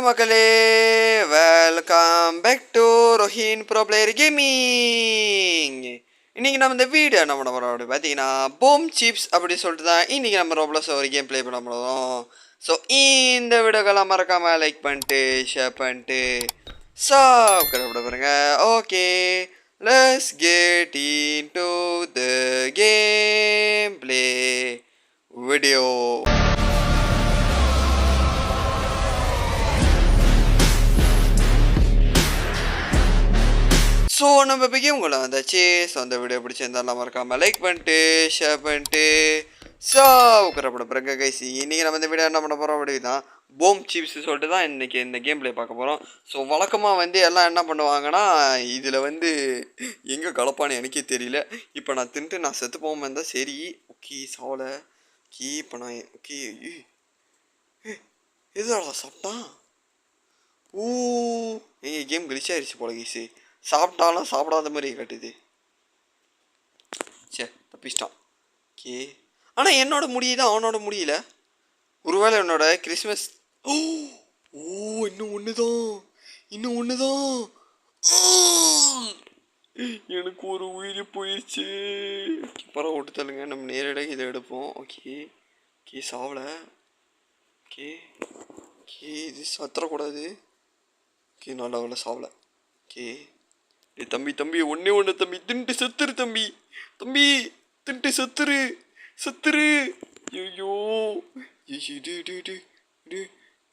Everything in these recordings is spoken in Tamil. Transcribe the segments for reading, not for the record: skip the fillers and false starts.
மக்களே, welcome back to Rohin bro player gaming. இன்னைக்கு நம்ம இந்த வீடியோ என்ன பண்ண போகிறோம் அப்படி பார்த்தீங்கன்னா, பூம் சிப்ஸ் அப்படி சொல்லிட்டு தான் இன்றைக்கி நம்ம ரோப்ளஸ் ஒரு கேம் ப்ளே பண்ண போகிறோம். ஸோ இந்த வீடியோக்கெல்லாம் மறக்காமல் லைக் பண்ணிட்டு ஷேர் பண்ணிட்டு சப்ஸ்கிரைப் பண்ண பாருங்க. Okay, let's get into the game play video. So நம்ம கேம் உங்களை வந்தாச்சு. ஸோ அந்த வீடியோ பிடிச்சிருந்தாலும் மறக்காமல் லைக் பண்ணிட்டு ஷேர் பண்ணிட்டு சப்ஸ்கிரைப் பிறகு கைஸ். இன்றைக்கி நம்ம இந்த வீடியோ என்ன பண்ண போகிறோம் அப்படின்னா, பூம் சிப்ஸ் சொல்லிட்டு தான் இன்றைக்கி இந்த கேம் ப்ளே பார்க்க போகிறோம். ஸோ வழக்கமாக எல்லாம் என்ன பண்ணுவாங்கன்னா, இதில் எங்கே கலப்பான்னு எனக்கே தெரியல. இப்போ நான் தின்ட்டு நான் செத்து போகாமல் இருந்தால் சரி. ஓகே சாவலை. ஓகே இப்போ நான் ஓகே எதுடா சாப்பிட்டான்? ஓ எங்கள் கேம் கிளிச் ஆயிடுச்சு போல கைஸு. சாப்பிட்டாலும் சாப்பிடாத மாதிரி கட்டுது. சே தப்பிச்சிட்டான். ஓகே, ஆனால் என்னோட முடியுது அவனோட முடியல. ஒருவேளை என்னோட கிறிஸ்மஸ். ஓ இன்னும் ஒன்று தான். எனக்கு ஒரு உயிர் போயிடுச்சு. பரவ விட்டு தள்ளுங்க, நம்ம நேரடியாக இதை எடுப்போம். ஓகே ஓகே சாவலை. ஓகே ஓகே இது சத்துறக்கூடாது. ஓகே நல்ல வேலை சாவலை. ஓகே தம்பி ஒன்று தம்பி, தின்ட்டு செத்துரு தம்பி. தின்ட்டு செத்துரு. ஐயோ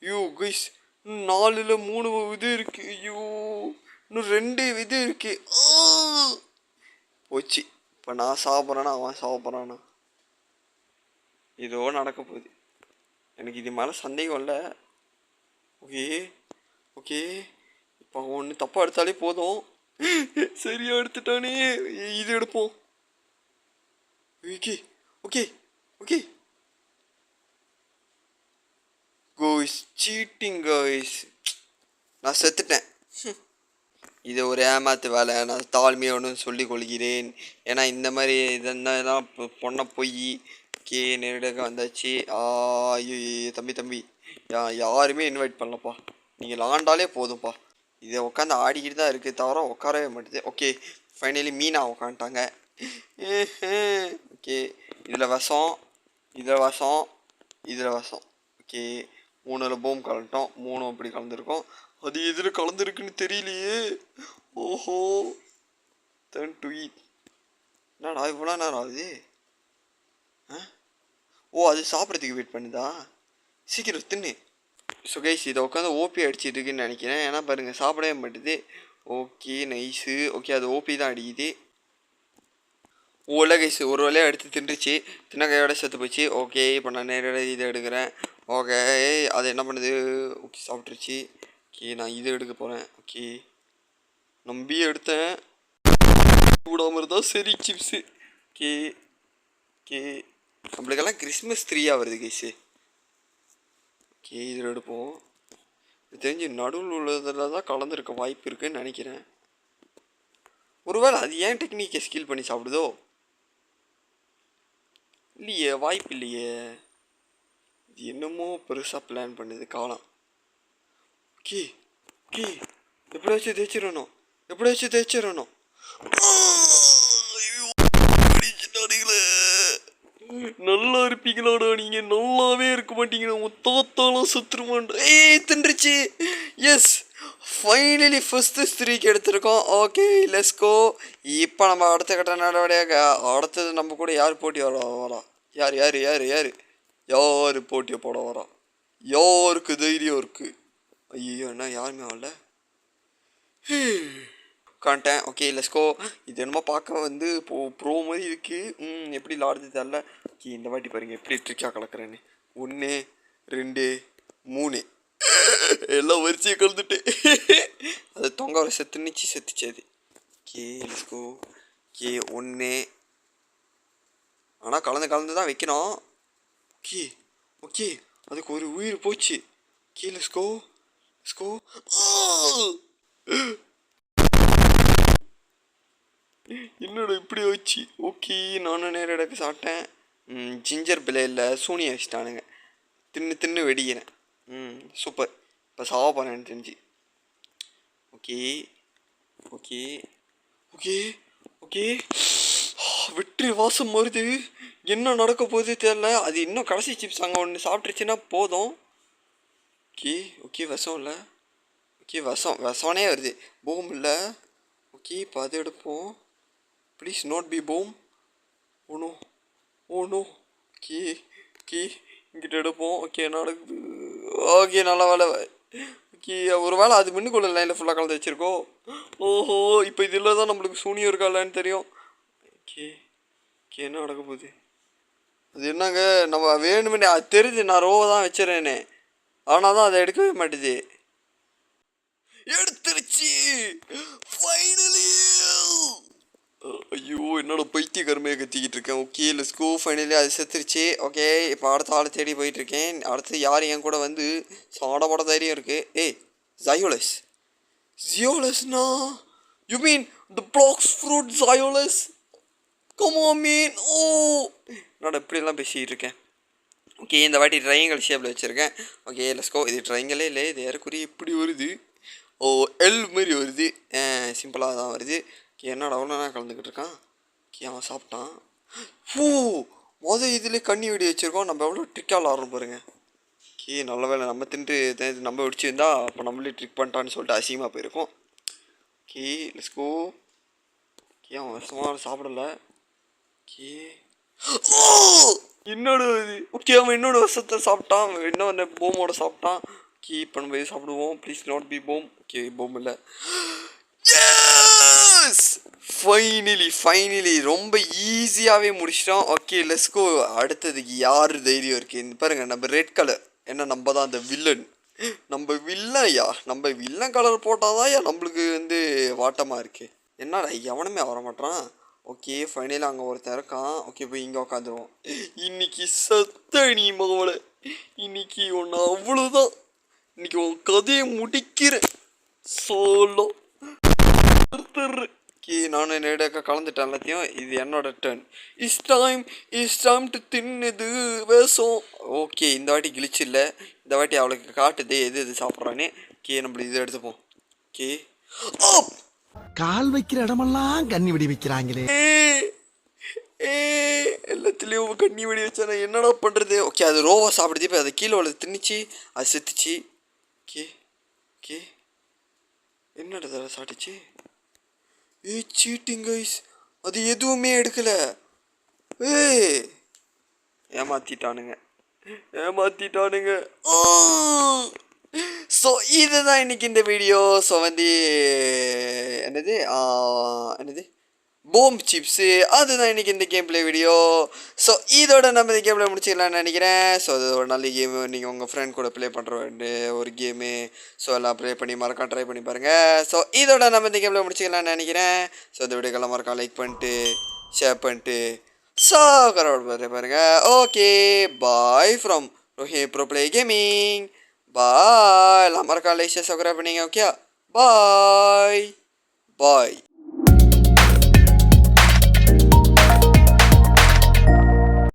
ஐயோ கைஸ், 4ல் 3 இது இருக்கு. ஐயோ இன்னும் 2 இது இருக்கு. போச்சு. இப்போ நான் சாப்பிட்றேன்னா அவன் சாப்பிட்றானா, ஏதோ நடக்க போகுது. எனக்கு இது மேலே சந்தேகம் இல்லை. ஓகே இப்போ ஒன்று தப்பாக எடுத்தாலே போதும். சரியா எடுத்துட்டானே. இது எடுப்போம். Okay guys, cheating guys. நான் செத்துட்டேன். இது ஒரு ஏமாத்து வேலை. நான் தாழ்மையோடு சொல்லிக் கொள்கிறேன். ஏன்னா இந்த மாதிரி இதெல்லாம் பொண்ணை போய் நேரடியாக வந்தாச்சு. ஐயோ தம்பி யாருமே இன்வைட் பண்ணலப்பா. நீங்கள் விளாண்டாலே போதும்ப்பா. இதை உட்காந்து ஆடிக்கிட்டு தான் இருக்குது தவிர உட்காரவே மாட்டேது. ஓகே ஃபைனலி மீனா உட்காந்துட்டாங்க. ஓகே இதில் விஷம். Okay 3ல் boom கலந்துட்டோம். 3 அப்படி கலந்துருக்கோம். அது எதில் கலந்துருக்குன்னு தெரியலையே. ஓஹோ டர்ன் டு ஈட். என்னடா இவ்வளோ நேரம் ஆகுது? அது சாப்பிட்றதுக்கு வெயிட் பண்ணுதா? சீக்கிரம் தின்னு. ஸோ கைஸ் இதை உட்காந்து ஓபி அடிச்சிட்டு இருக்குன்னு நினைக்கிறேன். ஏன்னா பாருங்கள் சாப்பிடவே மாட்டுது. Okay nice. ஓகே அது ஓபி தான் அடிக்குது. இல்லை கைஸ் ஒரு வேலையாக எடுத்து தின்றுச்சு. கையோட செத்து போச்சு. ஓகே இப்போ நான் நேரடியாக இதை எடுக்கிறேன். ஓகே அது என்ன பண்ணுது? ஓகே சாப்பிட்ருச்சு. ஓகே நான் இதை எடுக்க போகிறேன். ஓகே நம்பி எடுத்தேன். விடாமல் இருந்தால் சரி சிப்ஸு. ஓகே நம்மளுக்கெல்லாம் கிறிஸ்மஸ் ட்ரீயாக வருது கைஸு. ஓகே இதில் எடுப்போம். இது தெரிஞ்சு நடுவில் உள்ளதில் தான் கலந்துருக்க வாய்ப்பு இருக்குதுன்னு நினைக்கிறேன். ஒருவேளை அது ஏன் டெக்னிக்கை ஸ்கில் பண்ணி சாப்பிடுதோ? இல்லையே, வாய்ப்பு இல்லையே. இது என்னமோ பெருசாக பிளான் பண்ணுது காலம். ஓகே எப்படியாச்சும் தேய்ச்சிடணும். நல்லா இருப்பீங்களாடா நீங்கள்? நல்லாவே இருக்க மாட்டீங்க. மொத்தத்தாலும் சுற்றுமாண்டா. தின்றுச்சு. எஸ் ஃபைனலி ஃபஸ்ட்டு ஸ்திரீக்கு எடுத்திருக்கோம். Okay let's go. இப்போ நம்ம அடுத்த கட்ட நடவடிக்கையாக அடுத்தது நம்ம கூட யார் போட்டி வரா? யார் போட்டியை போட வரா? யாருக்கு தைரியம் இருக்குது? ஐயோ என்ன யாருமே வரல. காண்டேன். Okay let's go. இது என்னமோ பார்க்க ப்ரோ மாதிரி இருக்குது. எப்படி விளாடுறது தெரில. ஓகே இந்த வாட்டி பாருங்கள் எப்படி ட்ரிக்காக கலக்கிறேன்னு. 1 2 3 எல்லாம் வரிசையை கலந்துட்டு அது தொங்க வர செத்துச்சு அது. Okay let's go. ஓகே 1 ஆனால் கலந்து தான் வைக்கணும். ஓகே அதுக்கு ஒரு உயிர் போச்சு. Okay let's go. என்னடா இப்படி ஆச்சு? ஓகே நானும் நேரடியாக சாப்பிட்டேன். ஜிஞ்சர் பிளேயில் சூனியை வச்சிட்டானுங்க. தின்னு வெடிக்கிறேன். சூப்பர். இப்போ சாவ போகிறேன் எனக்கு தெரிஞ்சு. ஓகே ஓகே ஓகே ஓகே வெற்றி வாசம் வருது. என்ன நடக்க போகுது தெரில. அது இன்னும் கடைசி சிப்ஸ் அங்கே ஒன்று சாப்பிட்ருச்சுன்னா போதும். ஓகே ஓகே விஷம் இல்லை. ஓகே விஷம்னே வருது. பூம் இல்லை. ஓகே இப்போ அது எடுப்போம். Please not B boom. Ono Ono. Okay okay இங்கிட்ட எடுப்போம். ஓகே என்ன நடக்குது? ஓகே நல்ல வேலை. ஓகே ஒரு வேளை அது மின்னுக்குள்ள லைனில் ஃபுல்லாக கலந்து வச்சுருக்கோம். ஓஹோ இப்போ இதில் தான் நம்மளுக்கு சூனியம் இருக்கா இல்லைன்னு தெரியும். ஓகே ஓகே என்ன நடக்க போகுது? அது என்னங்க நம்ம வேணுமெனே அது தெரியுது. நான் ரோவை தான் வச்சுறேனே, ஆனால் தான் அதை எடுக்கவே மாட்டேது. எடுத்துருச்சு ஃபைனலி. ஐயோ என்னோட பைத்தியக்காரமையை கத்திக்கிட்டு இருக்கேன். Okay let's go. ஃபைனலி அது செத்துருச்சு. ஓகே இப்போ அடுத்த ஆள் தேடி போயிட்டுருக்கேன். அடுத்து யார் என் கூட வந்து சாடப்பட தைரியம் இருக்குது? ஏய் ஜயோலஸ். ஜியோலஸ்னா you mean the Blox Fruit jealous. Come on man. Oh என்னோட இப்படியெல்லாம் பேசிக்கிட்டு இருக்கேன். ஓகே இந்த வாட்டி ட்ரையாங்கிள் ஷேப்பில் வச்சுருக்கேன். Okay let's go. இது ட்ரையாங்கிளே இல்லை, இது ஏறக்குறைய இப்படி வருது. ஓ எல் மாதிரி வருது. சிம்பிளாக தான் வருது. ஓகே என்னடா அவ்வளோ நான் கலந்துக்கிட்டு இருக்கான். ஓகே அவன் சாப்பிட்டான். இதில் கண்ணி வெடி வச்சுருக்கோம். நம்ம எவ்வளோ ட்ரிக்காக விளாட்றோம் பாருங்க. ஓகே நல்ல வேலை நம்ம தின்ட்டு நம்ம வெடிச்சிருந்தா அப்போ நம்மளே ட்ரிக் பண்ணிட்டான்னு சொல்லிட்டு அசிங்கமாக போயிருக்கோம். Okay let's go. ஓகே அவன் விஷமாக சாப்பிடல. ஓகே என்னோட இது. ஓகே அவன் என்னோட விஷத்தை சாப்பிட்டான். இன்னொன்று போமோட சாப்பிட்டான். ஓகே இப்போ நம்ம இது சாப்பிடுவோம். Please not be bomb. Okay bomb இல்லை. ஃபைனலி ரொம்ப ஈஸியாகவே முடிச்சிட்டோம். Okay let's go. அடுத்ததுக்கு யார் தைரியம் இருக்குது? இந்த பாருங்க நம்ம ரெட் கலர். ஏன்னா நம்ம தான் அந்த வில்லன். நம்ம வில்லன்யா. நம்ம வில்லன் கலர் போட்டால் தான் நம்மளுக்கு வந்து வாட்டமாக இருக்குது. என்னடா எவனுமே வர மாட்டான். ஓகே ஃபைனலி அங்கே ஒருத்தன் இருக்கான். ஓகே போய் இங்கே உட்காந்துருவோம். இன்னைக்கு சத்த நீ மகவலை. இன்னைக்கு ஒன்று அவ்வளோதான். இன்னைக்கு உன் கதையை முடிக்கிறேன். சோலோ ஓகே நான் என்னோட கலந்துட்டேன் எல்லாத்தையும். இது என்னோட டர்ன். இஸ் டைம் டு தின்னுது வேஷம். ஓகே இந்த வாட்டி கிழிச்சு இல்லை. இந்த வாட்டி அவளுக்கு காட்டுது எது சாப்பிட்றானே. ஓகே நம்மள இது எடுத்துப்போம். ஓகே கால் வைக்கிற இடமெல்லாம் கண்ணி வெடி வைக்கிறாங்களே. எல்லாத்துலேயும் கண்ணி வெடி வச்சா என்னடா பண்ணுறது? ஓகே அது ரோவா சாப்பிடுது. இப்போ அது கீழே உள்ள திணிச்சு அது செத்துச்சு. ஓகே ஓகே என்னடா சாப்பிட்டுச்சு? Seating guys. அது எதுவுமே எடுக்கலை. ஏமாத்திட்டானுங்க. ஸோ இதுதான் இன்னைக்கு இந்த வீடியோ. ஸோ வந்து என்னது போம் சிப்ஸு அதுதான் இன்றைக்கி இந்த கேம் பிளே வீடியோ. ஸோ இதோட நம்ம இந்த கேம் பிளே முடிச்சிக்கலாம்னு நினைக்கிறேன். ஸோ அது ஒரு நல்ல கேமு. நீங்கள் உங்கள் ஃப்ரெண்ட் கூட ப்ளே பண்ணுற ஒரு கேமு. ஸோ எல்லாம் ப்ளே பண்ணி மறக்காம ட்ரை பண்ணி பாருங்கள். ஸோ இதோட நம்ம இந்த கேம் பிளே முடிச்சிக்கலாம்னு நினைக்கிறேன். ஸோ இந்த வீடியோக்கெல்லாம் மறக்காம லைக் பண்ணிட்டு ஷேர் பண்ணிட்டு கரோட பாருங்கள். Okay bye from Rohi bro play gaming. Bye. எல்லாம் மறக்காம லைக் ஷேர் சப்ஸ்கிரைப் பண்ணிங்க. ஓகே பாய் பாய்.